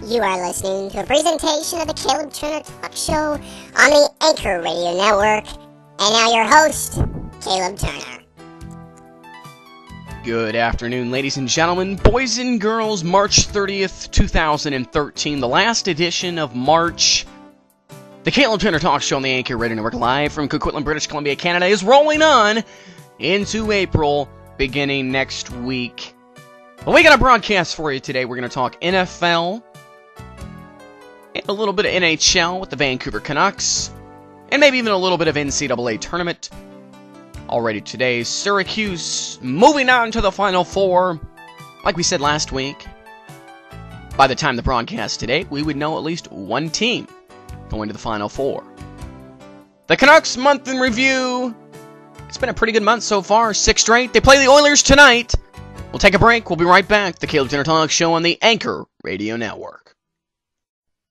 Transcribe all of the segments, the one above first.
You are listening to a presentation of the Caleb Turner Talk Show on the Anchor Radio Network. And now your host, Caleb Turner. Good afternoon, ladies and gentlemen, boys and girls. March 30th, 2013, the last edition of March. The Caleb Turner Talk Show on the Anchor Radio Network, live from Coquitlam, British Columbia, Canada, is rolling on into April, beginning next week. Well, we got a broadcast for you today. We're going to talk NFL, and a little bit of NHL with the Vancouver Canucks, and maybe even a little bit of NCAA tournament. Already today, Syracuse moving on to the Final Four. Like we said last week, by the time the broadcast today, we would know at least one team going to the Final Four. The Canucks month in review. It's been a pretty good month so far, 6 straight. They play the Oilers tonight. We'll take a break. We'll be right back. The Caleb Turner Talk Show on the Anchor Radio Network.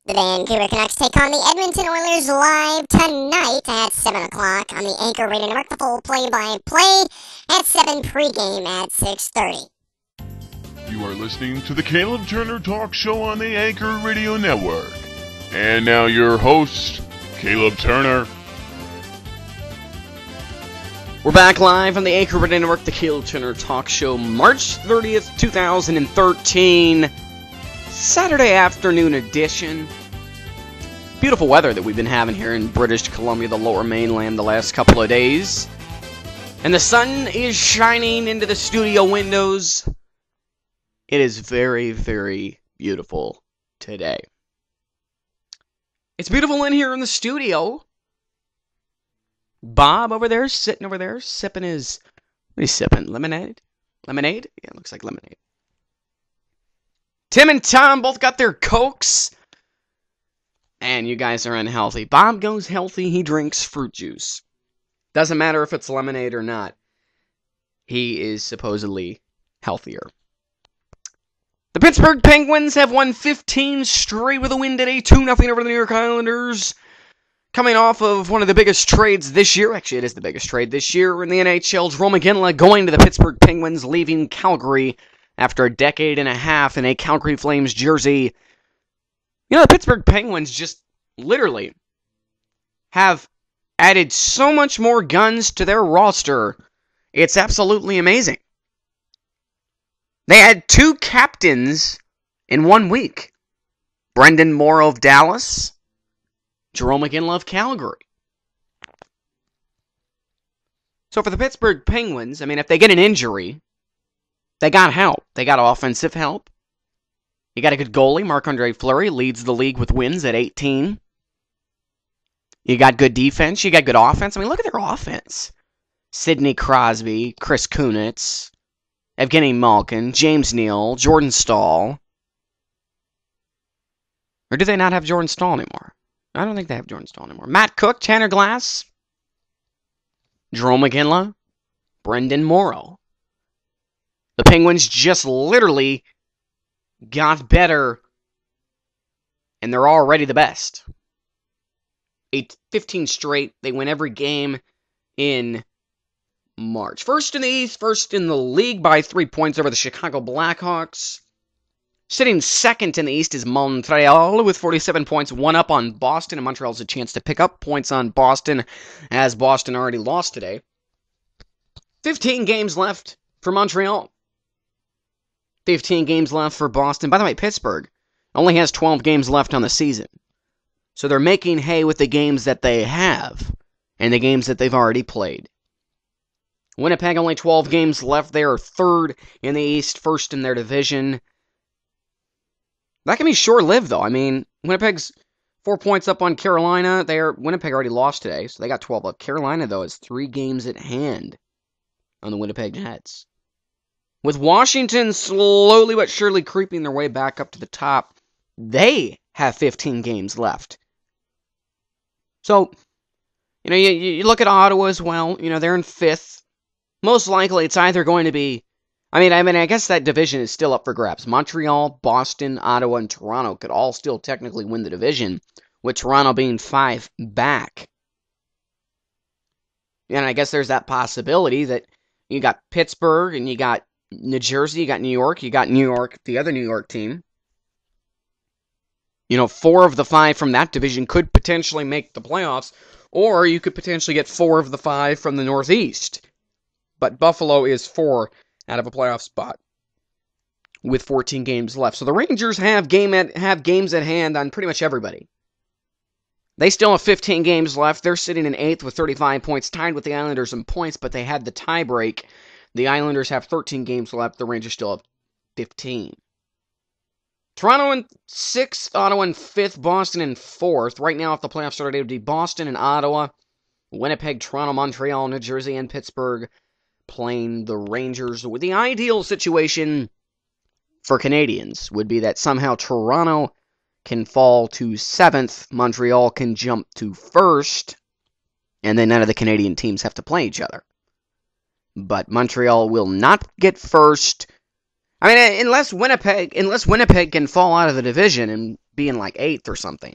The Vancouver Canucks take on the Edmonton Oilers live tonight at 7 o'clock on the Anchor Radio Network. The full play-by-play at 7, pregame at 6:30. You are listening to the Caleb Turner Talk Show on the Anchor Radio Network. And now your host, Caleb Turner. We're back live on the Anchor Radio Network, the Caleb Turner Talk Show, March 30th, 2013, Saturday afternoon edition. Beautiful weather that we've been having here in British Columbia, the lower mainland, the last couple of days. And the sun is shining into the studio windows. It is very, very beautiful today. It's beautiful in here in the studio. Bob over there, sitting over there, sipping his... What is he sipping? Lemonade? Lemonade? Yeah, it looks like lemonade. Tim and Tom both got their Cokes. And you guys are unhealthy. Bob goes healthy. He drinks fruit juice. Doesn't matter if it's lemonade or not. He is supposedly healthier. The Pittsburgh Penguins have won 15 straight with a win today. 2-0 over the New York Islanders. Coming off of one of the biggest trades this year. Actually, it is the biggest trade this year in the NHL. Jarome Iginla going to the Pittsburgh Penguins, leaving Calgary after a decade and a half in a Calgary Flames jersey. You know, the Pittsburgh Penguins just literally have added so much more guns to their roster. It's absolutely amazing. They had 2 captains in 1 week. Brendan Morrow of Dallas, Jarome Iginla of Calgary. So for the Pittsburgh Penguins, I mean, if they get an injury, they got help. They got offensive help. You got a good goalie. Marc-Andre Fleury leads the league with wins at 18. You got good defense. You got good offense. I mean, look at their offense. Sidney Crosby, Chris Kunitz, Evgeny Malkin, James Neal, Jordan Staal. Or do they not have Jordan Staal anymore? I don't think they have Jordan Staal anymore. Matt Cook, Tanner Glass, Jarome Iginla, Brendan Morrow. The Penguins just literally got better, and they're already the best. 15 straight. They win every game in March. First in the East, first in the league by 3 points over the Chicago Blackhawks. Sitting second in the East is Montreal with 47 points, 1 up on Boston, and Montreal has a chance to pick up points on Boston, as Boston already lost today. 15 games left for Montreal. 15 games left for Boston. By the way, Pittsburgh only has 12 games left on the season. So they're making hay with the games that they have and the games that they've already played. Winnipeg only 12 games left. They are third in the East, first in their division. That can be short-lived, though. I mean, Winnipeg's 4 points up on Carolina. Winnipeg already lost today, so they got 12 up. Carolina, though, is 3 games at hand on the Winnipeg Jets. With Washington slowly but surely creeping their way back up to the top, they have 15 games left. So, you know, you look at Ottawa as well. You know, they're in 5th. Most likely, it's either going to be... I guess that division is still up for grabs. Montreal, Boston, Ottawa, and Toronto could all still technically win the division, with Toronto being 5 back. And I guess there's that possibility that you got Pittsburgh, and you got New Jersey, you got New York, the other New York team. 4 of the 5 from that division could potentially make the playoffs, or you could potentially get 4 of the 5 from the Northeast. But Buffalo is 4 out of a playoff spot with 14 games left. So the Rangers have games at hand on pretty much everybody. They still have 15 games left. They're sitting in 8th with 35 points, tied with the Islanders in points, but they had the tiebreak. The Islanders have 13 games left. The Rangers still have 15. Toronto in 6th, Ottawa in 5th, Boston in 4th. Right now, if the playoffs started, it would be Boston and Ottawa, Winnipeg, Toronto, Montreal, New Jersey, and Pittsburgh playing the Rangers. With the ideal situation for Canadians would be that somehow Toronto can fall to 7th, Montreal can jump to 1st, and then none of the Canadian teams have to play each other. But Montreal will not get 1st. I mean, unless Winnipeg can fall out of the division and be in like 8th or something.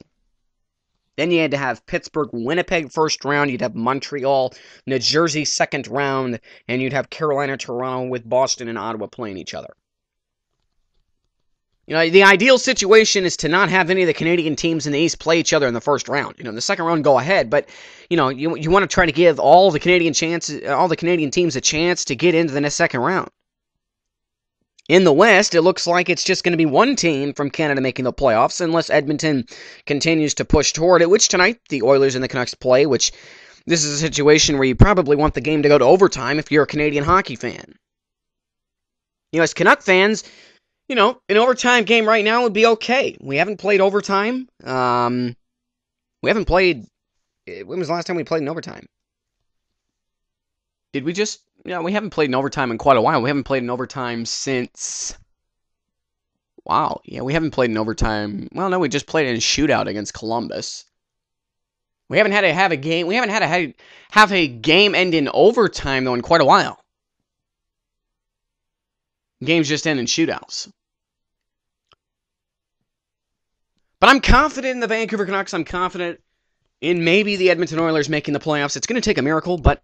Then you had to have Pittsburgh, Winnipeg first round, you'd have Montreal, New Jersey second round, and you'd have Carolina, Toronto with Boston and Ottawa playing each other. The ideal situation is to not have any of the Canadian teams in the East play each other in the first round. In the second round, go ahead, but you want to try to give all the Canadian teams a chance to get into the second round. In the West, it looks like it's just going to be one team from Canada making the playoffs, unless Edmonton continues to push toward it, which tonight the Oilers and the Canucks play, which this is a situation where you probably want the game to go to overtime if you're a Canadian hockey fan. As Canuck fans, an overtime game right now would be okay. We haven't played overtime. When was the last time we played in overtime? Did we just... we haven't played in overtime in quite a while. We haven't played in overtime since... Wow. Yeah, we haven't played in overtime... Well, no, we just played in a shootout against Columbus. We haven't had to have a game... We haven't had to have a game end in overtime, though, in quite a while. Games just end in shootouts. But I'm confident in the Vancouver Canucks. I'm confident in maybe the Edmonton Oilers making the playoffs. It's going to take a miracle, but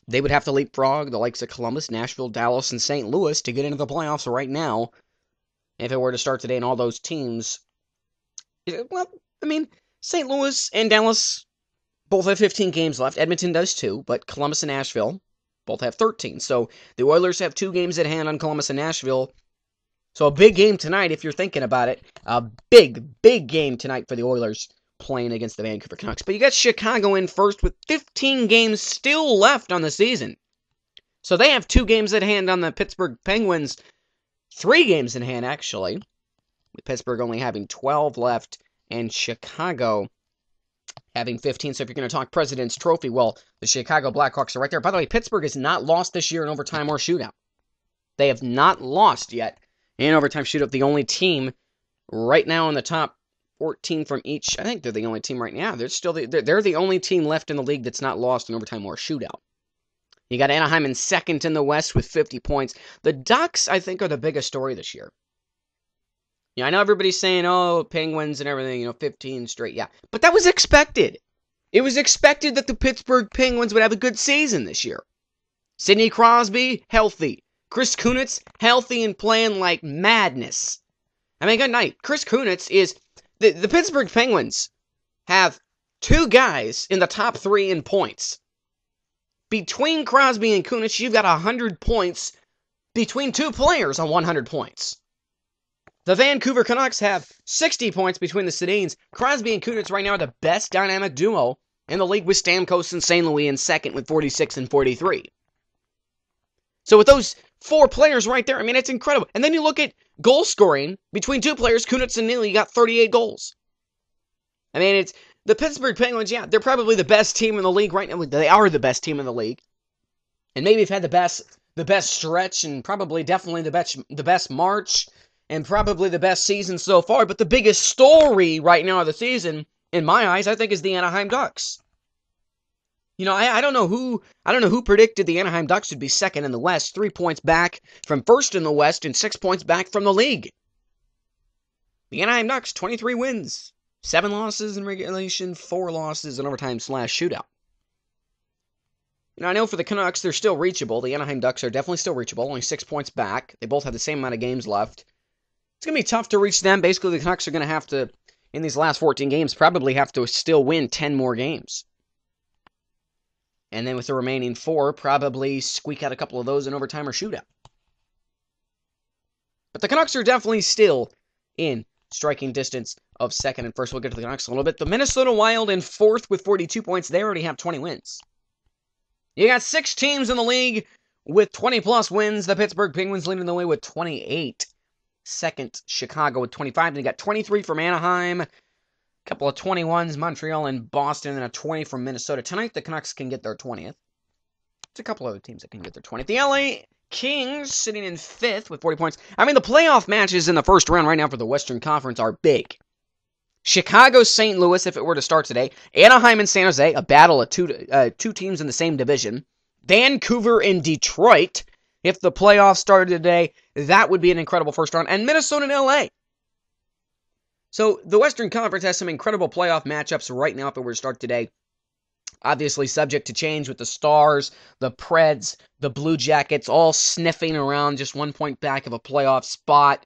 they would have to leapfrog the likes of Columbus, Nashville, Dallas, and St. Louis to get into the playoffs right now. If it were to start today, and all those teams... Well, I mean, St. Louis and Dallas both have 15 games left. Edmonton does too, but Columbus and Nashville both have 13. So the Oilers have 2 games at hand on Columbus and Nashville. So a big game tonight, if you're thinking about it. A big, big game tonight for the Oilers playing against the Vancouver Canucks. But you got Chicago in first with 15 games still left on the season. So they have 2 games at hand on the Pittsburgh Penguins. 3 games in hand, actually. With Pittsburgh only having 12 left and Chicago having 15. So if you're going to talk President's Trophy, well, the Chicago Blackhawks are right there. By the way, Pittsburgh has not lost this year in overtime or shootout. They have not lost yet in overtime shootout. The only team right now in the top 14 from each. I think they're the only team right now. They're the only team left in the league that's not lost in overtime or shootout. You got Anaheim in second in the West with 50 points. The Ducks, I think, are the biggest story this year. I know everybody's saying, oh, Penguins and everything, 15 straight. Yeah, but that was expected. It was expected that the Pittsburgh Penguins would have a good season this year. Sidney Crosby, healthy. Chris Kunitz, healthy and playing like madness. I mean, good night. Chris Kunitz is... The Pittsburgh Penguins have 2 guys in the top 3 in points. Between Crosby and Kunitz, you've got 100 points between 2 players on 100 points. The Vancouver Canucks have 60 points between the Sedins. Crosby and Kunitz right now are the best dynamic duo in the league, with Stamkos and St. Louis in second with 46 and 43. So with those 4 players right there, I mean, it's incredible. And then you look at goal scoring between 2 players, Kunitz and Neely, got 38 goals. I mean, it's the Pittsburgh Penguins, yeah, they're probably the best team in the league right now. They are the best team in the league. And maybe have had the best stretch and probably definitely the best March and probably the best season so far. But the biggest story right now of the season, in my eyes, I think is the Anaheim Ducks. I don't know who predicted the Anaheim Ducks would be second in the West, 3 points back from first in the West and 6 points back from the league. The Anaheim Ducks, 23 wins, 7 losses in regulation, 4 losses in overtime / shootout. I know for the Canucks, they're still reachable. The Anaheim Ducks are definitely still reachable, only 6 points back. They both have the same amount of games left. It's going to be tough to reach them. Basically, the Canucks are going to have to, in these last 14 games, probably have to still win 10 more games. And then with the remaining 4, probably squeak out a couple of those in overtime or shootout. But the Canucks are definitely still in striking distance of second and first. We'll get to the Canucks a little bit. The Minnesota Wild in 4th with 42 points. They already have 20 wins. You got 6 teams in the league with 20-plus wins. The Pittsburgh Penguins leading the way with 28. Second, Chicago with 25. And you got 23 from Anaheim. A couple of 21s, Montreal and Boston. And a 20 from Minnesota. Tonight, the Canucks can get their 20th. There's a couple other teams that can get their 20th. The LA Kings sitting in 5th with 40 points. I mean, the playoff matches in the first round right now for the Western Conference are big. Chicago, St. Louis, if it were to start today. Anaheim and San Jose, a battle of two teams in the same division. Vancouver and Detroit, if the playoffs started today, that would be an incredible first round. And Minnesota and LA. So the Western Conference has some incredible playoff matchups right now if it were to start today. Obviously subject to change with the Stars, the Preds, the Blue Jackets, all sniffing around just 1 point back of a playoff spot.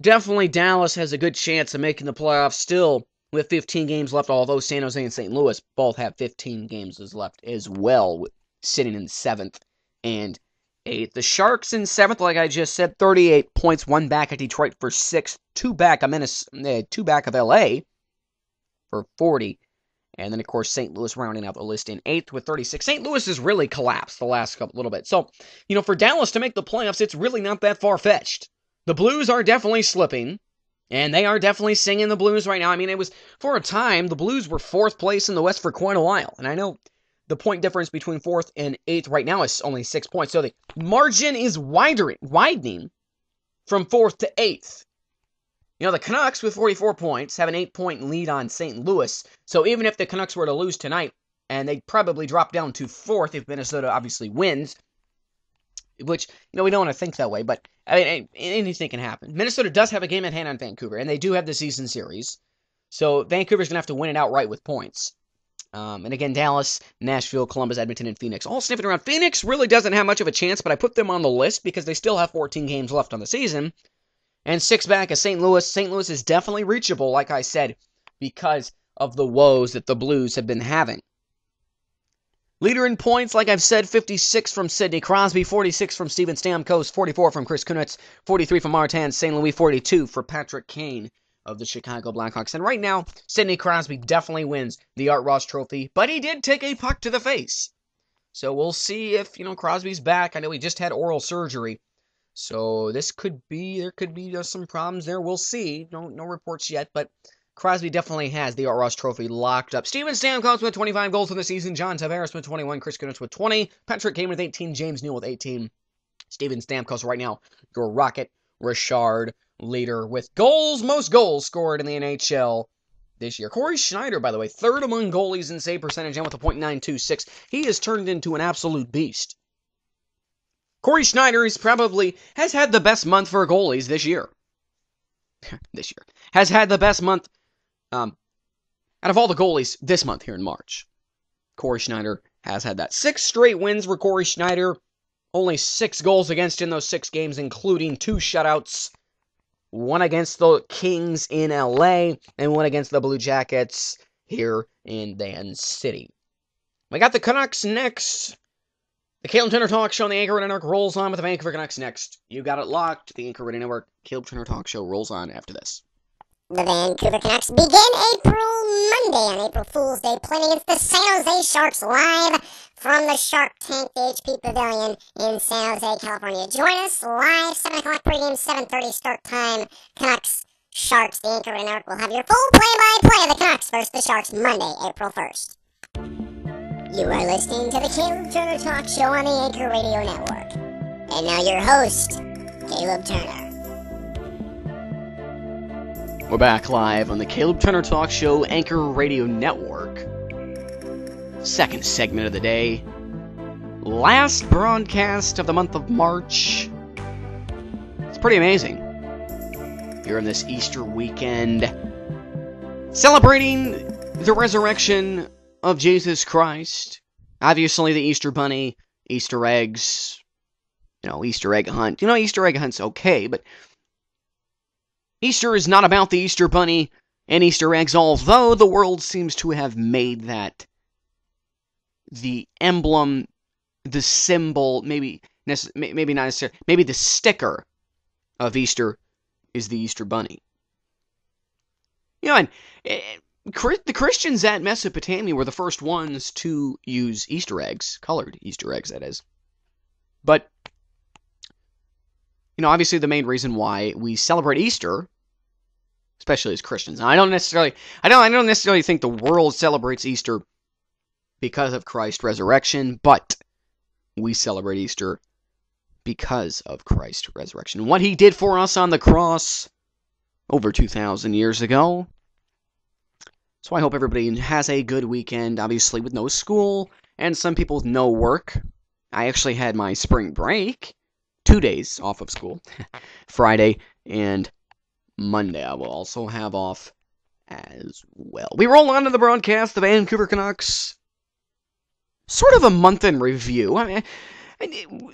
Definitely Dallas has a good chance of making the playoffs still with 15 games left, although San Jose and St. Louis both have 15 games left as well, sitting in 7th and 8th. The Sharks in 7th, like I just said, 38 points, 1 back at Detroit for 6th, 2 back of LA for 40. And then, of course, St. Louis rounding out the list in 8th with 36. St. Louis has really collapsed the last little bit. So, for Dallas to make the playoffs, it's really not that far-fetched. The Blues are definitely slipping, and they are definitely singing the blues right now. I mean, it was, for a time, the Blues were 4th place in the West for quite a while. And I know the point difference between 4th and 8th right now is only 6 points. So the margin is widening from 4th to 8th. The Canucks with 44 points have an 8-point lead on St. Louis. So even if the Canucks were to lose tonight, and they'd probably drop down to 4th if Minnesota obviously wins, which, we don't want to think that way, but I mean, anything can happen. Minnesota does have a game at hand on Vancouver, and they do have the season series. So Vancouver's going to have to win it outright with points. And again, Dallas, Nashville, Columbus, Edmonton, and Phoenix all sniffing around. Phoenix really doesn't have much of a chance, but I put them on the list because they still have 14 games left on the season. And 6 back of St. Louis. St. Louis is definitely reachable, like I said, because of the woes that the Blues have been having. Leader in points, like I've said, 56 from Sidney Crosby, 46 from Steven Stamkos, 44 from Chris Kunitz, 43 from Martin St. Louis, 42 for Patrick Kane of the Chicago Blackhawks. And right now, Sidney Crosby definitely wins the Art Ross Trophy, but he did take a puck to the face. So we'll see if, Crosby's back. I know he just had oral surgery. So there could be some problems there. We'll see. No reports yet, but Crosby definitely has the Art Ross Trophy locked up. Steven Stamkos with 25 goals in the season. John Tavares with 21. Chris Kunitz with 20. Patrick Kane with 18. James Neal with 18. Steven Stamkos right now, your Rocket Richard leader with most goals scored in the NHL this year. Corey Schneider, by the way, 3rd among goalies in save percentage and with a .926. He has turned into an absolute beast. Corey Schneider has had the best month for goalies this year. Has had the best month out of all the goalies this month here in March. Corey Schneider has had that. 6 straight wins for Corey Schneider. Only 6 goals against in those 6 games, including 2 shutouts. 1 against the Kings in LA, and 1 against the Blue Jackets here in Dan City. We got the Canucks next. The Caleb Turner Talk Show on the Anchor Radio Network rolls on with the Vancouver Canucks next. You got it locked. The Anchor Radio Network, Caleb Turner Talk Show rolls on after this. The Vancouver Canucks begin Monday on April Fool's Day, playing against the San Jose Sharks live from the Shark Tank HP Pavilion in San Jose, California. Join us live, 7 o'clock pregame, 7:30 start time. Canucks, Sharks, the Anchor Radio Network will have your full play-by-play of the Canucks versus the Sharks Monday, April 1st. You are listening to the Caleb Turner Talk Show on the Anchor Radio Network. And now your host, Caleb Turner. We're back live on the Caleb Turner Talk Show Anchor Radio Network. Second segment of the day. Last broadcast of the month of March. It's pretty amazing. During this Easter weekend, celebrating the resurrection of Jesus Christ. Obviously, the Easter Bunny, Easter eggs, Easter egg hunt. Easter egg hunt's okay, but Easter is not about the Easter Bunny and Easter eggs, although the world seems to have made that the emblem, the symbol, maybe not necessarily, maybe the sticker of Easter is the Easter Bunny. And the Christians at Mesopotamia were the first ones to use Easter eggs, colored Easter eggs, that is. But, obviously the main reason why we celebrate Easter, especially as Christians, and I don't necessarily think the world celebrates Easter because of Christ's resurrection, but we celebrate Easter because of Christ's resurrection. What he did for us on the cross over 2,000 years ago. So I hope everybody has a good weekend, obviously with no school, and some people with no work. I actually had my spring break, 2 days off of school, Friday and Monday I will also have off as well. We roll on to the broadcast, the Vancouver Canucks. Sort of a month in review.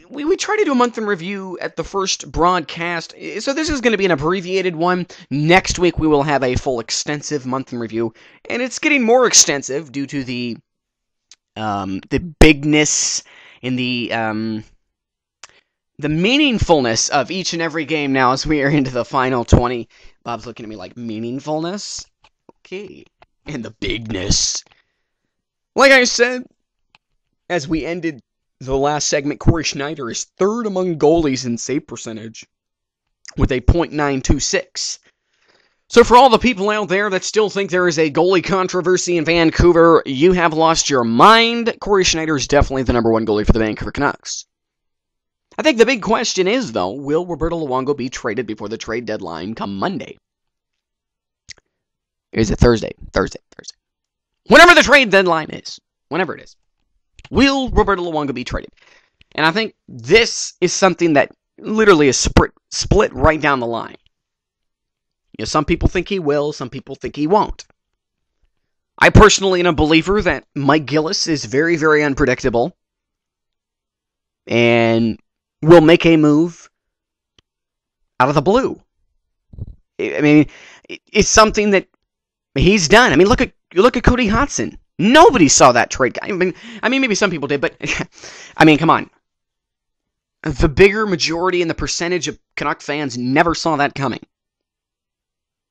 We try to do a month in review at the first broadcast, so this is going to be an abbreviated one. Next week we will have a full extensive month in review, and it's getting more extensive due to the bigness and the meaningfulness of each and every game now as we are into the final 20. Bob's looking at me like, meaningfulness? Okay. And the bigness. Like I said, as we ended the last segment, Corey Schneider is third among goalies in save percentage with a .926. So for all the people out there that still think there is a goalie controversy in Vancouver, you have lost your mind. Corey Schneider is definitely the number one goalie for the Vancouver Canucks. I think the big question is, though, will Roberto Luongo be traded before the trade deadline come Monday? Is it Thursday? Thursday. Whenever the trade deadline is. Whenever it is. Will Roberto Luongo be traded? And I think this is something that literally is split right down the line. Some people think he will, some people think he won't. I personally am a believer that Mike Gillis is very, very unpredictable and will make a move out of the blue. I mean, it's something that he's done. I mean, look at Cody Hodgson. Nobody saw that trade. I mean, maybe some people did, but I mean, come on. The bigger majority and the percentage of Canuck fans never saw that coming.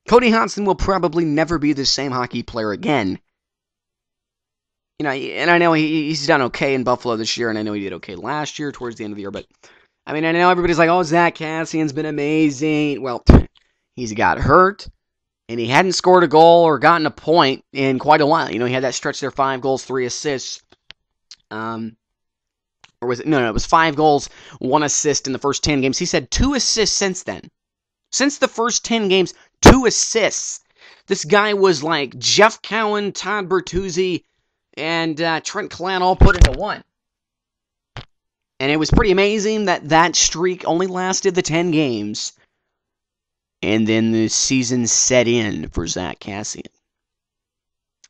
Cody Hodgson will probably never be the same hockey player again. And I know he's done okay in Buffalo this year, and I know he did okay last year towards the end of the year, but I mean, I know everybody's like, oh, Zach Kassian's been amazing. Well, he's got hurt. And he hadn't scored a goal or gotten a point in quite a while. He had that stretch there, 5 goals, 3 assists. Or was it? No, it was 5 goals, 1 assist in the first 10 games. He said 2 assists since then. Since the first 10 games, 2 assists. This guy was like Jeff Cowan, Todd Bertuzzi, and Trent Clan all put into one. And it was pretty amazing that streak only lasted the 10 games. And then the season set in for Zach Kassian.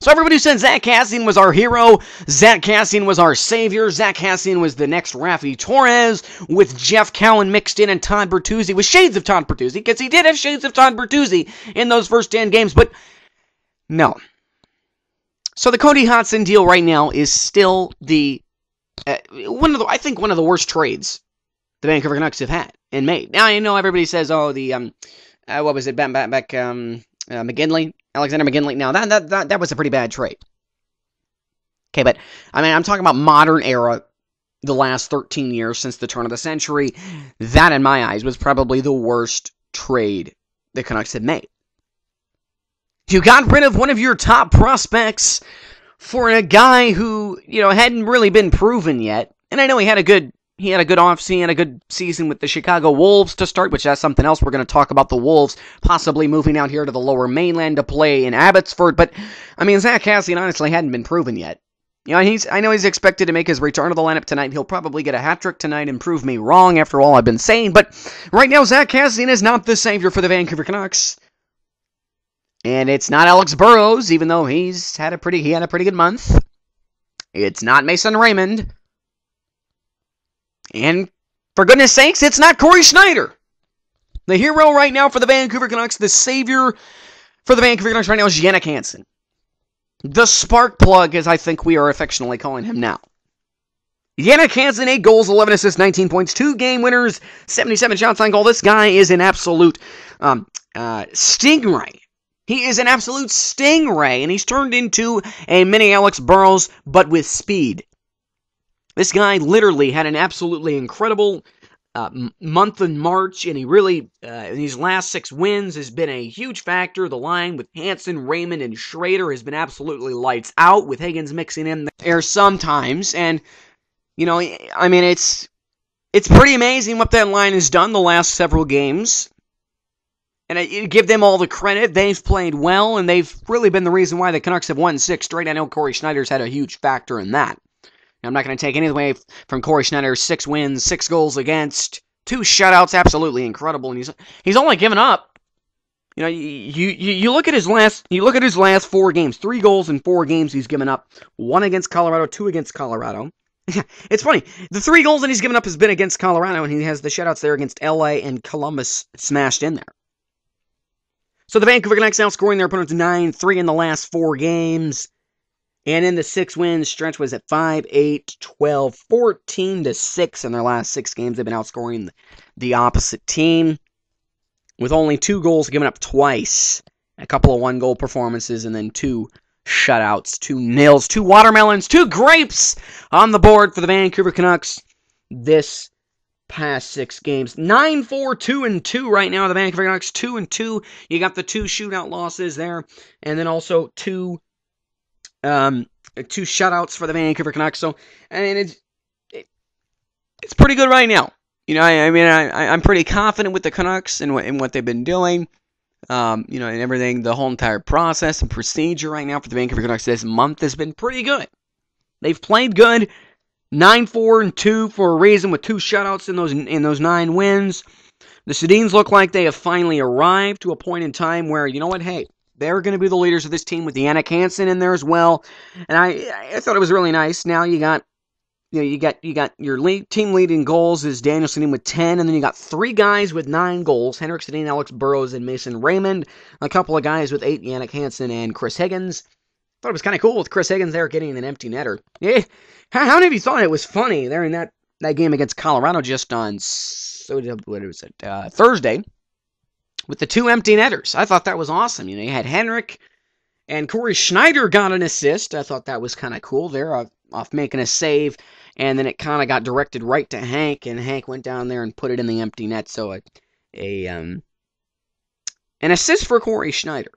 So everybody who said Zach Kassian was our hero, Zach Kassian was our savior, Zach Kassian was the next Raffi Torres, with Jeff Cowan mixed in and Todd Bertuzzi, with shades of Todd Bertuzzi, because he did have shades of Todd Bertuzzi in those first 10 games, but no. So the Cody Hodgson deal right now is still one of the worst trades the Vancouver Canucks have had and made. Now I know everybody says, oh, what was it? McGinley, Alexander McGinley. Now that was a pretty bad trade. Okay, but I mean, I'm talking about modern era, the last 13 years since the turn of the century. That, in my eyes, was probably the worst trade the Canucks had made. You got rid of one of your top prospects for a guy who hadn't really been proven yet, and I know he had a good offseason, had a good season with the Chicago Wolves to start, which that's something else. We're going to talk about the Wolves possibly moving out here to the lower mainland to play in Abbotsford. But, I mean, Zach Kassian honestly hadn't been proven yet. I know he's expected to make his return to the lineup tonight. He'll probably get a hat trick tonight and prove me wrong after all I've been saying. But right now, Zach Kassian is not the savior for the Vancouver Canucks. And it's not Alex Burrows, even though he had a pretty good month. It's not Mason Raymond. And, for goodness sakes, it's not Corey Schneider. The hero right now for the Vancouver Canucks, the savior for the Vancouver Canucks right now is Jannik Hansen. The spark plug, as I think we are affectionately calling him now. Jannik Hansen, 8 goals, 11 assists, 19 points, 2 game winners, 77 shots on goal. This guy is an absolute stingray. He is an absolute stingray, and he's turned into a mini Alex Burrows, but with speed. This guy literally had an absolutely incredible month in March, and he really, in these last 6 wins, has been a huge factor. The line with Hansen, Raymond, and Schrader has been absolutely lights out, with Higgins mixing in there sometimes. And, you know, I mean, it's pretty amazing what that line has done the last several games. And I give them all the credit. They've played well, and they've really been the reason why the Canucks have won 6 straight. I know Corey Schneider's had a huge factor in that. I'm not going to take anything away from Corey Schneider. 6 wins, 6 goals against, 2 shutouts, absolutely incredible. And he's only given up. You know, you look at his last 4 games, 3 goals in 4 games he's given up. 1 against Colorado, 2 against Colorado. It's funny. The 3 goals that he's given up has been against Colorado, and he has the shutouts there against LA and Columbus smashed in there. So the Vancouver Canucks now scoring their opponents 9-3 in the last 4 games. And in the 6 wins, stretch was at 5, 8, 12, 14-6 in their last 6 games. They've been outscoring the opposite team with only 2 goals given up twice. A couple of 1-goal performances and then 2 shutouts, 2 nils, 2 watermelons, 2 grapes on the board for the Vancouver Canucks this past 6 games. 9-4, 2-2 right now. The Vancouver Canucks 2-2. You got the 2 shootout losses there, and then also 2 shutouts for the Vancouver Canucks. So, I mean, it's pretty good right now. You know, I'm pretty confident with the Canucks and what they've been doing. You know, and everything, the whole entire process and procedure right now for the Vancouver Canucks this month has been pretty good. They've played good. 9-4-2 for a reason, with 2 shutouts in those 9 wins. The Sedins look like they have finally arrived to a point in time where, you know what, hey, they're going to be the leaders of this team with Jannik Hansen in there as well. And I thought it was really nice. Now you got your team leading goals is Daniel Sedin with 10, and then you got 3 guys with 9 goals: Henrik Sedin, Alex Burrows, and Mason Raymond. A couple of guys with 8: Jannik Hansen and Chris Higgins. Thought it was kind of cool with Chris Higgins there getting an empty netter. Yeah, how many of you thought it was funny there in that game against Colorado just on Thursday? With the 2 empty netters. I thought that was awesome. You know, you had Henrik and Corey Schneider got an assist. I thought that was kind of cool there off making a save. And then it kind of got directed right to Hank, and Hank went down there and put it in the empty net. So an assist for Corey Schneider.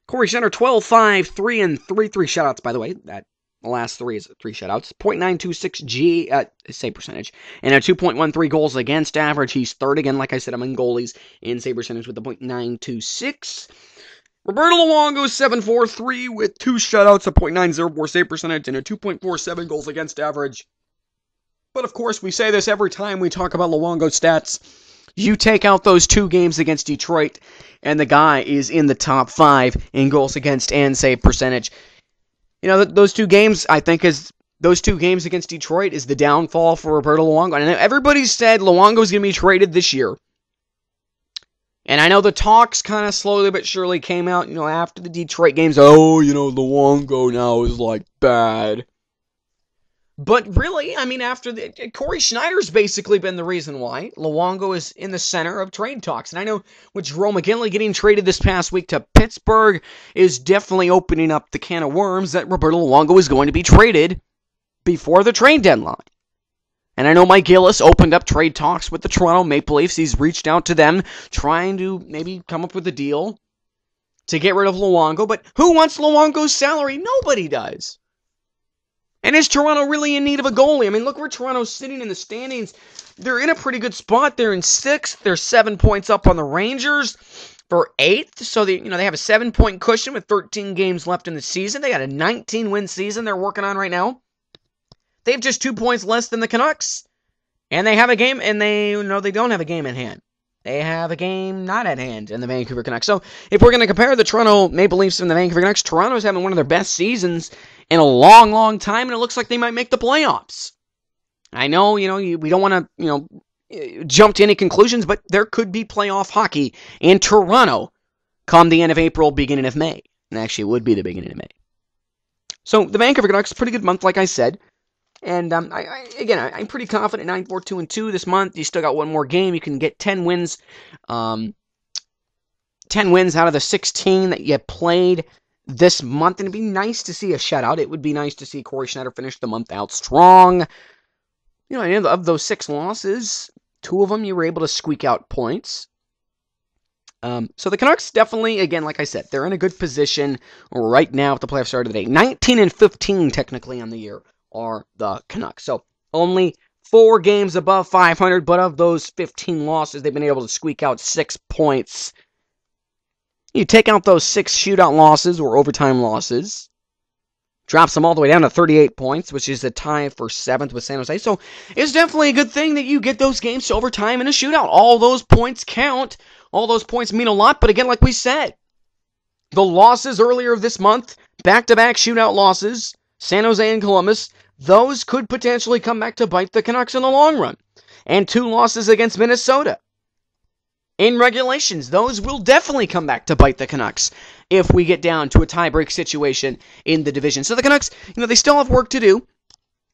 Corey Schneider, 12-5, 3 and 3 shutouts, by the way. That the last 3 is 3 shutouts. .926 save percentage. And a 2.13 goals against average. He's third again, like I said, among goalies in save percentage with the .926. Roberto Luongo, 7-4-3 with 2 shutouts, a .904 save percentage, and a 2.47 goals against average. But of course, we say this every time we talk about Luongo stats. You take out those 2 games against Detroit, and the guy is in the top 5 in goals against and save percentage. You know, those 2 games, I think, those 2 games against Detroit is the downfall for Roberto Luongo. And everybody said Luongo's going to be traded this year. And I know the talks kind of slowly but surely came out, you know, after the Detroit games. Oh, you know, Luongo now is, like, bad. But really, I mean, Corey Schneider's basically been the reason why Luongo is in the center of trade talks. And I know with Jerome McGinley getting traded this past week to Pittsburgh is definitely opening up the can of worms that Roberto Luongo is going to be traded before the trade deadline. And I know Mike Gillis opened up trade talks with the Toronto Maple Leafs. He's reached out to them, trying to maybe come up with a deal to get rid of Luongo. But who wants Luongo's salary? Nobody does. And is Toronto really in need of a goalie? I mean, look where Toronto's sitting in the standings. They're in a pretty good spot. They're in 6th. They're 7 points up on the Rangers for 8th. So they have a 7-point cushion with 13 games left in the season. They got a 19-win season they're working on right now. They have just 2 points less than the Canucks. And they have a game, and they don't have a game in hand. They have a game not at hand in the Vancouver Canucks. So if we're going to compare the Toronto Maple Leafs and the Vancouver Canucks, Toronto's having one of their best seasons in a long, long time, and it looks like they might make the playoffs. I know, we don't want to, jump to any conclusions, but there could be playoff hockey in Toronto come the end of April, beginning of May. And actually, it would be the beginning of May. So the Vancouver Canucks, pretty good month, like I said. And I'm pretty confident 9-4-2-2 this month. You still got one more game. You can get 10 wins. 10 wins out of the 16 that you played this month. And it'd be nice to see a shutout. It would be nice to see Corey Schneider finish the month out strong. You know, of those 6 losses, 2 of them you were able to squeak out points. So the Canucks definitely, again, like I said, they're in a good position right now at the playoff start of the day. 19-15 technically on the year are the Canucks. So only 4 games above 500, but of those 15 losses, they've been able to squeak out 6 points. You take out those 6 shootout losses or overtime losses, drops them all the way down to 38 points, which is a tie for 7th with San Jose. So it's definitely a good thing that you get those games to overtime in a shootout. All those points count. All those points mean a lot. But again, like we said, the losses earlier this month, back-to-back shootout losses, San Jose and Columbus, those could potentially come back to bite the Canucks in the long run. And 2 losses against Minnesota in regulations, those will definitely come back to bite the Canucks if we get down to a tie-break situation in the division. So the Canucks, they still have work to do,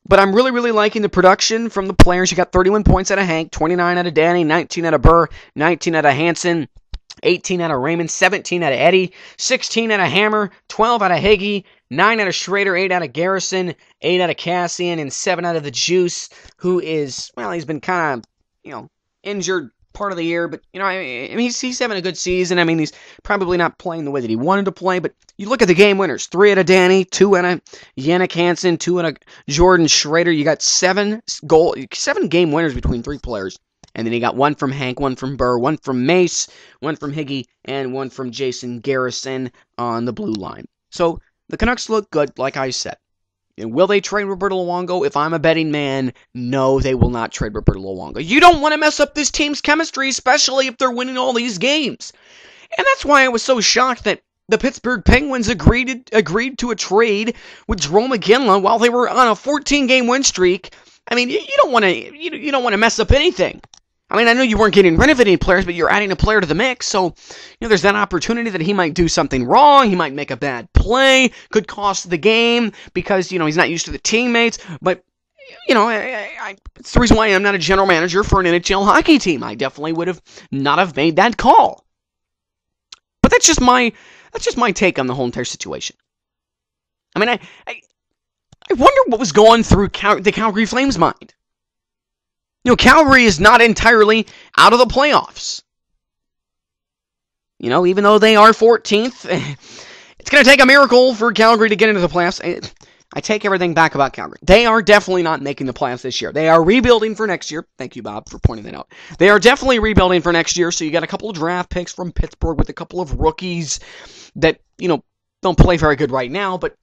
but I'm really, really liking the production from the players. You got 31 points out of Hank, 29 out of Danny, 19 out of Burr, 19 out of Hansen, 18 out of Raymond, 17 out of Eddie, 16 out of Hammer, 12 out of Higgy, 9 out of Schrader, 8 out of Garrison, 8 out of Cassian, and 7 out of the Juice, who is, he's been kind of, injured part of the year, but, he's having a good season. He's probably not playing the way that he wanted to play, but you look at the game winners, 3 out of Danny, 2 out of Yannick Hansen, 2 out of Jordan Schrader. You got 7 game winners between 3 players. And then you got 1 from Hank, 1 from Burr, 1 from Mace, 1 from Higgy, and 1 from Jason Garrison on the blue line. So the Canucks look good, like I said. And will they trade Roberto Luongo? If I'm a betting man, no, they will not trade Roberto Luongo. You don't want to mess up this team's chemistry, especially if they're winning all these games. And that's why I was so shocked that the Pittsburgh Penguins agreed to a trade with Jarome Iginla while they were on a 14-game win streak. You don't want to mess up anything. I know you weren't getting rid of any players, but you're adding a player to the mix, so there's that opportunity that he might do something wrong, he might make a bad play, could cost the game because, he's not used to the teammates, but, it's the reason why I'm not a general manager for an NHL hockey team. I definitely would have not have made that call. But that's just my take on the whole entire situation. I wonder what was going through the Calgary Flames' mind. Calgary is not entirely out of the playoffs. Even though they are 14th, it's going to take a miracle for Calgary to get into the playoffs. I take everything back about Calgary. They are definitely not making the playoffs this year. They are rebuilding for next year. Thank you, Bob, for pointing that out. They are definitely rebuilding for next year, so you got a couple of draft picks from Pittsburgh with a couple of rookies that, don't play very good right now, but,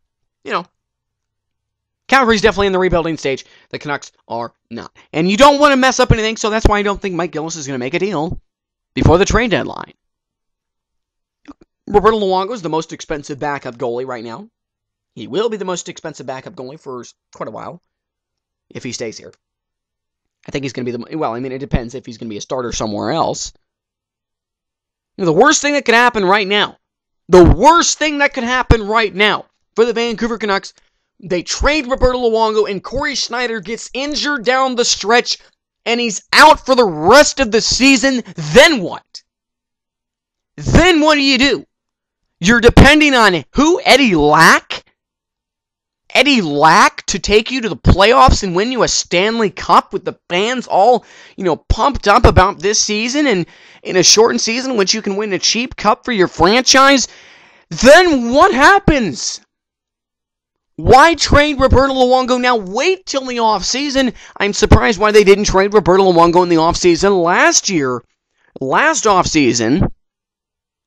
Calgary's definitely in the rebuilding stage. The Canucks are not. And you don't want to mess up anything, so that's why I don't think Mike Gillis is going to make a deal before the trade deadline. Roberto Luongo is the most expensive backup goalie right now. He will be the most expensive backup goalie for quite a while if he stays here. I think he's going to be it depends if he's going to be a starter somewhere else. The worst thing that could happen right now for the Vancouver Canucks, they trade Roberto Luongo and Corey Schneider gets injured down the stretch and he's out for the rest of the season. Then what? Then what do you do? You're depending on who? Eddie Lack? Eddie Lack to take you to the playoffs and win you a Stanley Cup with the fans all, pumped up about this season and in a shortened season which you can win a cheap cup for your franchise? Then what happens? Why trade Roberto Luongo now? Wait till the offseason. I'm surprised why they didn't trade Roberto Luongo in the offseason last year. Last offseason.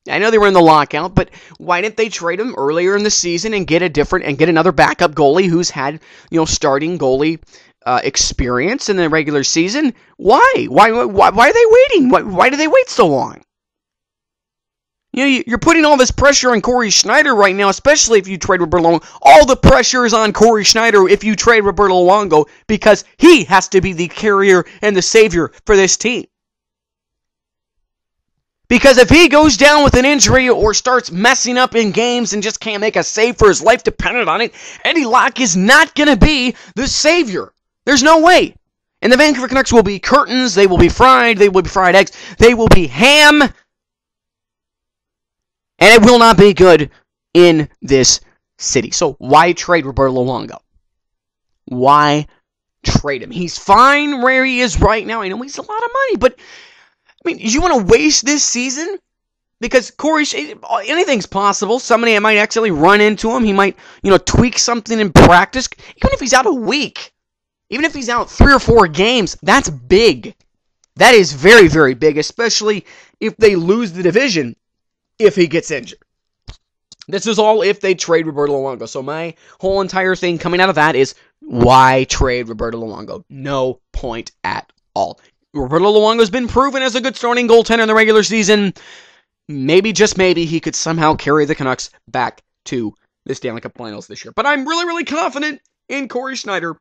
I know they were in the lockout, but why didn't they trade him earlier in the season and get another backup goalie who's had, starting goalie experience in the regular season? Why? Why are they waiting? Why do they wait so long? You're putting all this pressure on Corey Schneider right now, especially if you trade Roberto Luongo. All the pressure is on Corey Schneider if you trade Roberto Luongo because he has to be the carrier and the savior for this team. Because if he goes down with an injury or starts messing up in games and just can't make a save for his life dependent on it, Eddie Lack is not going to be the savior. There's no way. And the Vancouver Canucks will be curtains, they will be fried eggs, they will be ham. And it will not be good in this city. So why trade Roberto Luongo? Why trade him? He's fine where he is right now. I know he's a lot of money, but I mean, you want to waste this season? Because Corey, anything's possible. Somebody might accidentally run into him. He might, tweak something in practice. Even if he's out a week, even if he's out 3 or 4 games, that's big. That is very, very big, especially if they lose the division, if he gets injured. This is all if they trade Roberto Luongo. So my whole entire thing coming out of that is, why trade Roberto Luongo? No point at all. Roberto Luongo's been proven as a good starting goaltender in the regular season. Maybe, just maybe, he could somehow carry the Canucks back to the Stanley Cup Finals this year. But I'm really, really confident in Corey Schneider.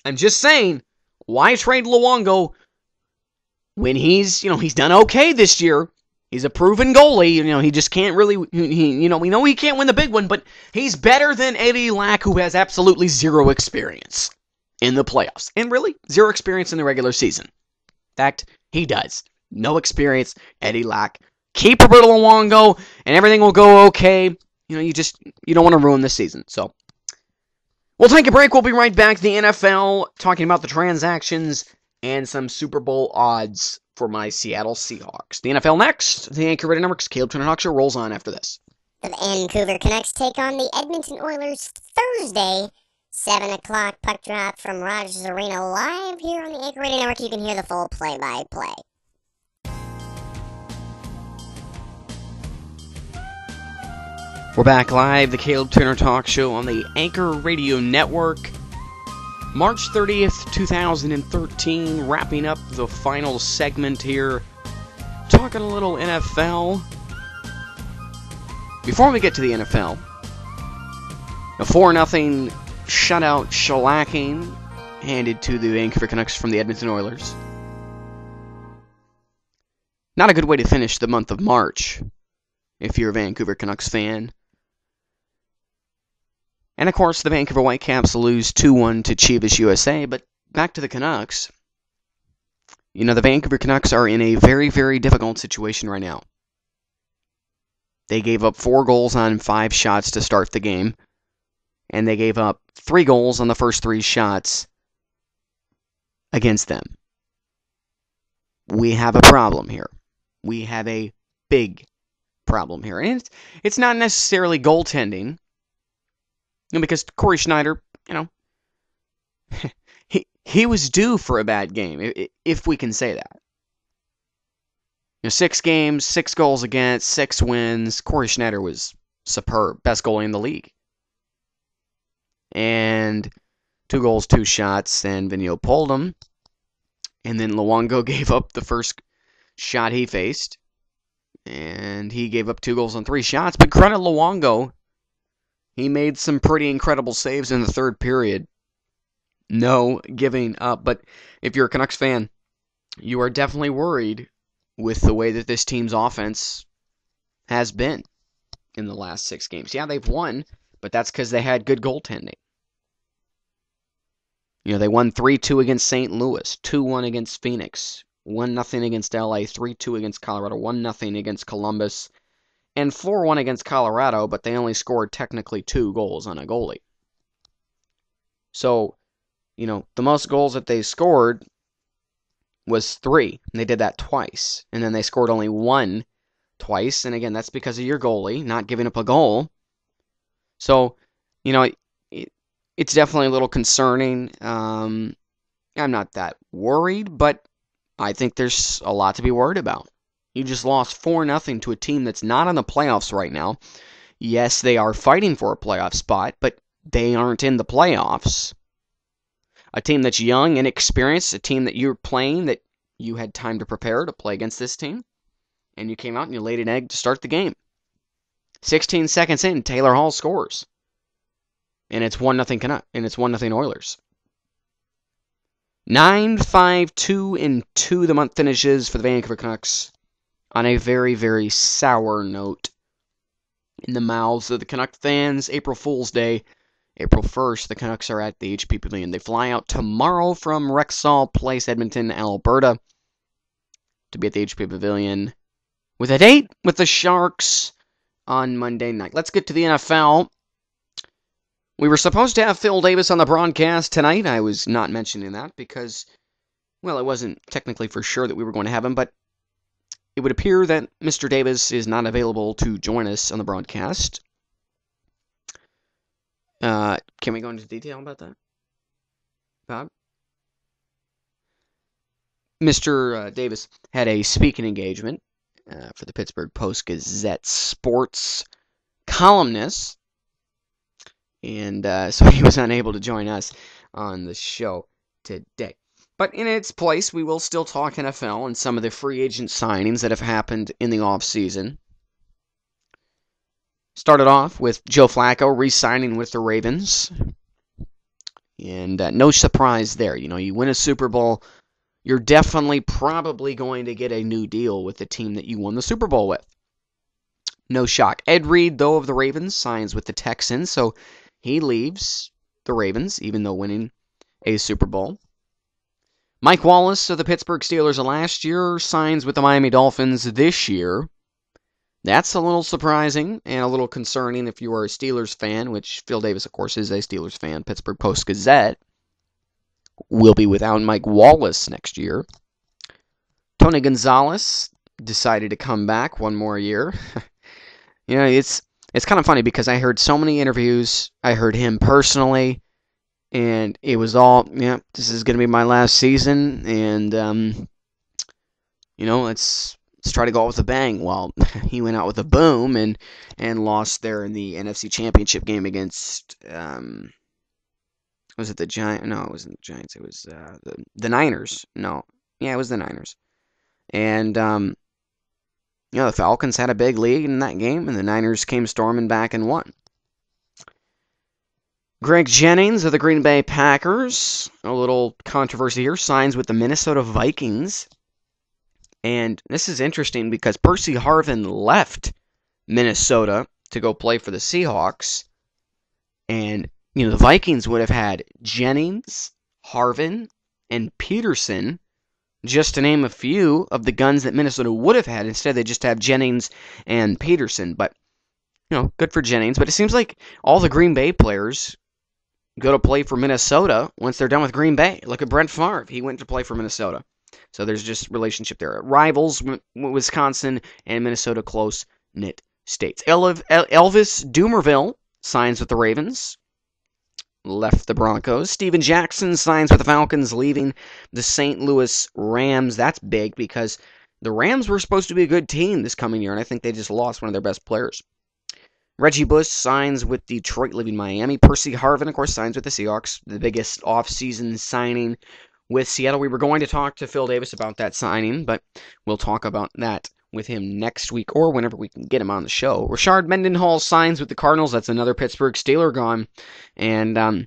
I'm just saying, why trade Luongo when he's done okay this year? He's a proven goalie. He just can't really, we know he can't win the big one, but he's better than Eddie Lack, who has absolutely zero experience in the playoffs. And really, zero experience in the regular season. In fact, he does. No experience, Eddie Lack. Keep Roberto Luongo, and everything will go okay. You don't want to ruin the season. So, we'll take a break. We'll be right back to the NFL, talking about the transactions and some Super Bowl odds for my Seattle Seahawks. The NFL next. The Anchor Radio Network's Caleb Turner Talk Show rolls on after this. The Vancouver Canucks take on the Edmonton Oilers Thursday, 7 o'clock puck drop from Rogers Arena, live here on the Anchor Radio Network. You can hear the full play-by-play. We're back live, the Caleb Turner Talk Show on the Anchor Radio Network. March 30th, 2013, wrapping up the final segment here. Talking a little NFL. Before we get to the NFL, a 4-0 shutout shellacking handed to the Vancouver Canucks from the Edmonton Oilers. Not a good way to finish the month of March, if you're a Vancouver Canucks fan. And of course, the Vancouver Whitecaps lose 2-1 to Chivas USA, but back to the Canucks. The Vancouver Canucks are in a very, very difficult situation right now. They gave up 4 goals on 5 shots to start the game, and they gave up 3 goals on the first 3 shots against them. We have a problem here. We have a big problem here. And it's not necessarily goaltending. Because Corey Schneider, he was due for a bad game, if we can say that. 6 games, 6 goals against, 6 wins. Corey Schneider was superb, best goalie in the league. And 2 goals, 2 shots, and Vigneault pulled him. And then Luongo gave up the first shot he faced. And he gave up 2 goals on 3 shots. But credit Luongo. He made some pretty incredible saves in the third period. No giving up. But if you're a Canucks fan, you are definitely worried with the way that this team's offense has been in the last 6 games. Yeah, they've won, but that's because they had good goaltending. They won 3-2 against St. Louis, 2-1 against Phoenix, 1-0 against LA, 3-2 against Colorado, 1-0 against Columbus, and 4-1 against Colorado, but they only scored technically 2 goals on a goalie. So, the most goals that they scored was 3, and they did that twice. And then they scored only 1 twice, and again, that's because of your goalie not giving up a goal. So, it's definitely a little concerning. I'm not that worried, but I think there's a lot to be worried about. You just lost 4-0 to a team that's not in the playoffs right now. Yes, they are fighting for a playoff spot, but they aren't in the playoffs. A team that's young, inexperienced, a team that you're playing, that you had time to prepare to play against this team. and you came out and you laid an egg to start the game. 16 seconds in, Taylor Hall scores. And it's 1-0 Canucks, and it's 1-0 Oilers. 9-5-2-2 the month finishes for the Vancouver Canucks on a very, very sour note in the mouths of the Canuck fans. April Fool's Day, April 1st, the Canucks are at the HP Pavilion. They fly out tomorrow from Rexall Place, Edmonton, Alberta, to be at the HP Pavilion with a date with the Sharks on Monday night. Let's get to the NFL. We were supposed to have Phil Davis on the broadcast tonight. I was not mentioning that because, well, it wasn't technically for sure that we were going to have him, but it would appear that Mr. Davis is not available to join us on the broadcast. Can we go into detail about that, Bob? Mr. Davis had a speaking engagement for the Pittsburgh Post-Gazette sports columnist, and so he was unable to join us on the show today. But in its place, we will still talk NFL and some of the free agent signings that have happened in the offseason. Started off with Joe Flacco re-signing with the Ravens. And no surprise there. You know, you win a Super Bowl, you're definitely probably going to get a new deal with the team that you won the Super Bowl with. No shock. Ed Reed, though, of the Ravens, signs with the Texans, so he leaves the Ravens, even though winning a Super Bowl. Mike Wallace of the Pittsburgh Steelers of last year signs with the Miami Dolphins this year. That's a little surprising and a little concerning if you are a Steelers fan, which Phil Davis, of course, is a Steelers fan. Pittsburgh Post-Gazette will be without Mike Wallace next year. Tony Gonzalez decided to come back one more year. You know, it's kind of funny because I heard so many interviews. I heard him personally, and it was all, yeah, this is going to be my last season, and, you know, let's try to go out with a bang. Well, he went out with a boom and lost there in the NFC Championship game against, was it the Giants? No, it wasn't the Giants. It was the Niners. No. Yeah, it was the Niners. And, you know, the Falcons had a big lead in that game, and the Niners came storming back and won. Greg Jennings of the Green Bay Packers, a little controversy here, signs with the Minnesota Vikings. And this is interesting because Percy Harvin left Minnesota to go play for the Seahawks. And, you know, the Vikings would have had Jennings, Harvin, and Peterson, just to name a few of the guns that Minnesota would have had. Instead, they just have Jennings and Peterson. But, you know, good for Jennings. But it seems like all the Green Bay players go to play for Minnesota once they're done with Green Bay. Look at Brent Favre. He went to play for Minnesota. So there's just relationship there. Rivals, Wisconsin and Minnesota, close-knit states. Elvis Dumervil signs with the Ravens. Left the Broncos. Steven Jackson signs with the Falcons, leaving the St. Louis Rams. That's big because the Rams were supposed to be a good team this coming year, and I think they just lost one of their best players. Reggie Bush signs with Detroit, leaving Miami. Percy Harvin, of course, signs with the Seahawks, the biggest offseason signing with Seattle. We were going to talk to Phil Davis about that signing, but we'll talk about that with him next week or whenever we can get him on the show. Rashard Mendenhall signs with the Cardinals. That's another Pittsburgh Steeler gone. And, well,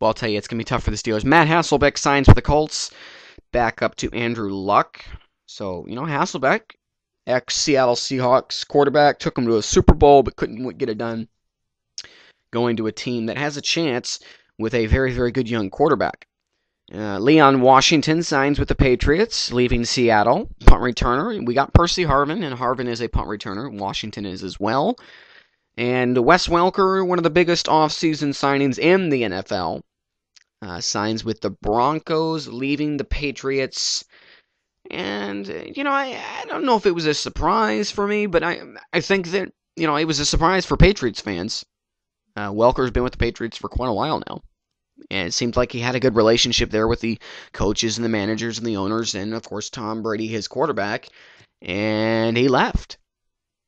I'll tell you, it's going to be tough for the Steelers. Matt Hasselbeck signs with the Colts. Back up to Andrew Luck. So, you know, Hasselbeck, ex-Seattle Seahawks quarterback, took him to a Super Bowl but couldn't get it done. Going to a team that has a chance with a very, very good young quarterback. Leon Washington signs with the Patriots, leaving Seattle. Punt returner. We got Percy Harvin, and Harvin is a punt returner. Washington is as well. And Wes Welker, one of the biggest offseason signings in the NFL, signs with the Broncos, leaving the Patriots. And, you know, I don't know if it was a surprise for me, but I think that, you know, it was a surprise for Patriots fans. Welker's been with the Patriots for quite a while now. And it seemed like he had a good relationship there with the coaches and the managers and the owners and, of course, Tom Brady, his quarterback. And he left.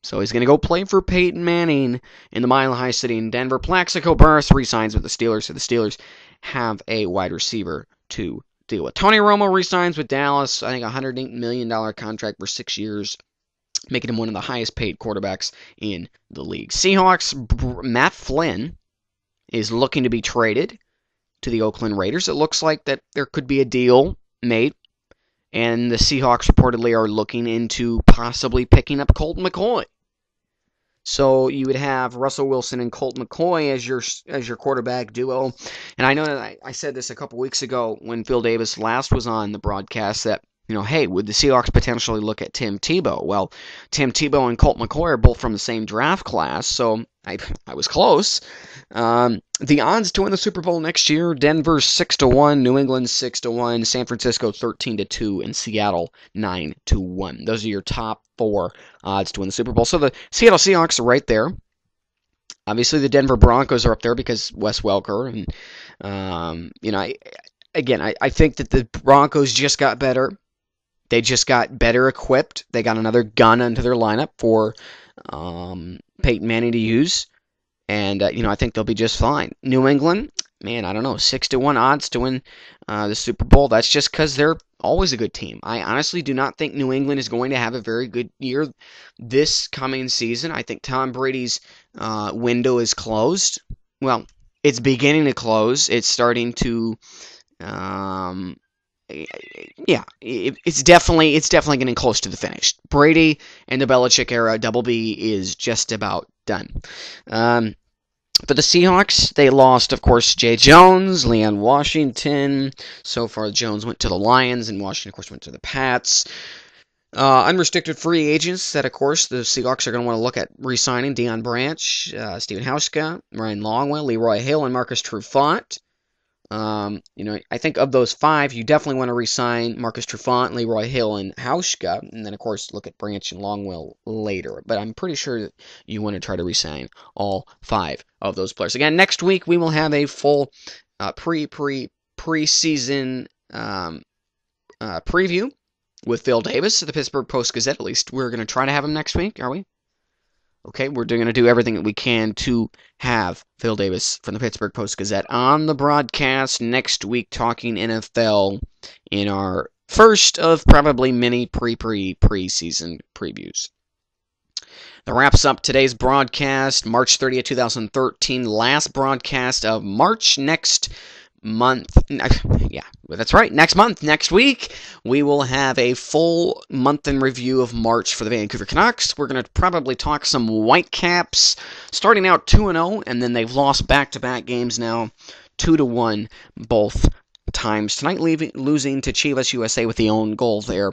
So he's going to go play for Peyton Manning in the Mile High City in Denver. Plaxico Burress resigns with the Steelers, so the Steelers have a wide receiver to deal with. Tony Romo resigns with Dallas. I think a $108 million contract for 6 years. making him one of the highest paid quarterbacks in the league. Seahawks, Matt Flynn is looking to be traded to the Oakland Raiders. It looks like that there could be a deal made, and the Seahawks reportedly are looking into possibly picking up Colt McCoy. So you would have Russell Wilson and Colt McCoy as your quarterback duo. And I know that I said this a couple weeks ago when Phil Davis last was on the broadcast that, hey, would the Seahawks potentially look at Tim Tebow? Well, Tim Tebow and Colt McCoy are both from the same draft class, so I was close. The odds to win the Super Bowl next year: Denver 6-1, New England 6-1, San Francisco 13-2, and Seattle 9-1. Those are your top 4 odds to win the Super Bowl. So the Seattle Seahawks are right there. Obviously, the Denver Broncos are up there because Wes Welker, and I think that the Broncos just got better. They just got better equipped. They got another gun into their lineup for Peyton Manning to use. And, I think they'll be just fine. New England, man, I don't know, 6-1 odds to win the Super Bowl. That's just because they're always a good team. I honestly do not think New England is going to have a very good year this coming season. I think Tom Brady's window is closed. Well, it's beginning to close. It's starting to... it's definitely getting close to the finish. Brady and the Belichick era, Double B, is just about done. For the Seahawks, they lost, of course, Jay Jones, Leon Washington. So far, Jones went to the Lions, and Washington, of course, went to the Pats. Unrestricted free agents that, of course, the Seahawks are going to want to look at re-signing: Deion Branch, Steven Hauschka, Ryan Longwell, Leroy Hill, and Marcus Trufant. I think of those 5, you definitely want to re-sign Marcus Trufant, Leroy Hill, and Hauschka, and then, of course, look at Branch and Longwell later. But I'm pretty sure that you want to try to re-sign all 5 of those players. Again, next week we will have a full preseason preview with Phil Davis of the Pittsburgh Post-Gazette. At least we're going to try to have him next week, are we? Okay, we're going to do everything that we can to have Phil Davis from the Pittsburgh Post-Gazette on the broadcast next week, talking NFL in our first of probably many preseason previews. That wraps up today's broadcast, March 30th, 2013, last broadcast of March. Next month, that's right, next month, next week, we will have a full month in review of March for the Vancouver Canucks. We're going to probably talk some Whitecaps, starting out 2-0, and then they've lost back-to-back games now, 2-1 both times. Tonight, losing to Chivas USA with the own goal there,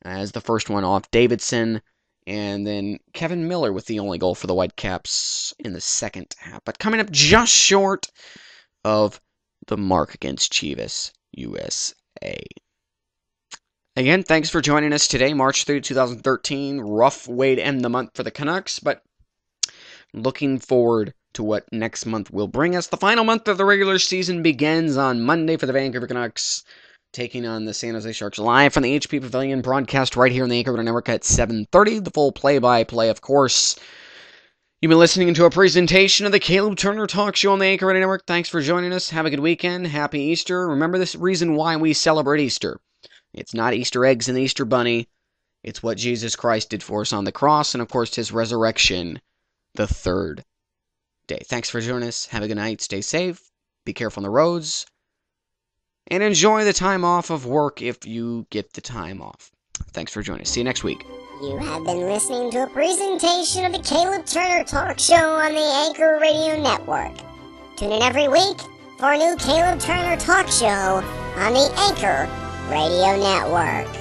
as the first one off Davidson, and then Kevin Miller with the only goal for the Whitecaps in the second half. But coming up just short of the mark against Chivas USA. Again, thanks for joining us today, March 3, 2013. Rough way to end the month for the Canucks, but looking forward to what next month will bring us. The final month of the regular season begins on Monday for the Vancouver Canucks, taking on the San Jose Sharks live from the HP Pavilion, broadcast right here on the Anchor Radio Network at 7:30. The full play-by-play, of course. You've been listening to a presentation of the Caleb Turner Talk Show on the Anchor Radio Network. Thanks for joining us. Have a good weekend. Happy Easter. Remember this reason why we celebrate Easter. It's not Easter eggs and the Easter bunny. It's what Jesus Christ did for us on the cross, and of course his resurrection the third day. Thanks for joining us. Have a good night. Stay safe. Be careful on the roads. And enjoy the time off of work if you get the time off. Thanks for joining us. See you next week. You have been listening to a presentation of the Caleb Turner Talk Show on the Anchor Radio Network. Tune in every week for a new Caleb Turner Talk Show on the Anchor Radio Network.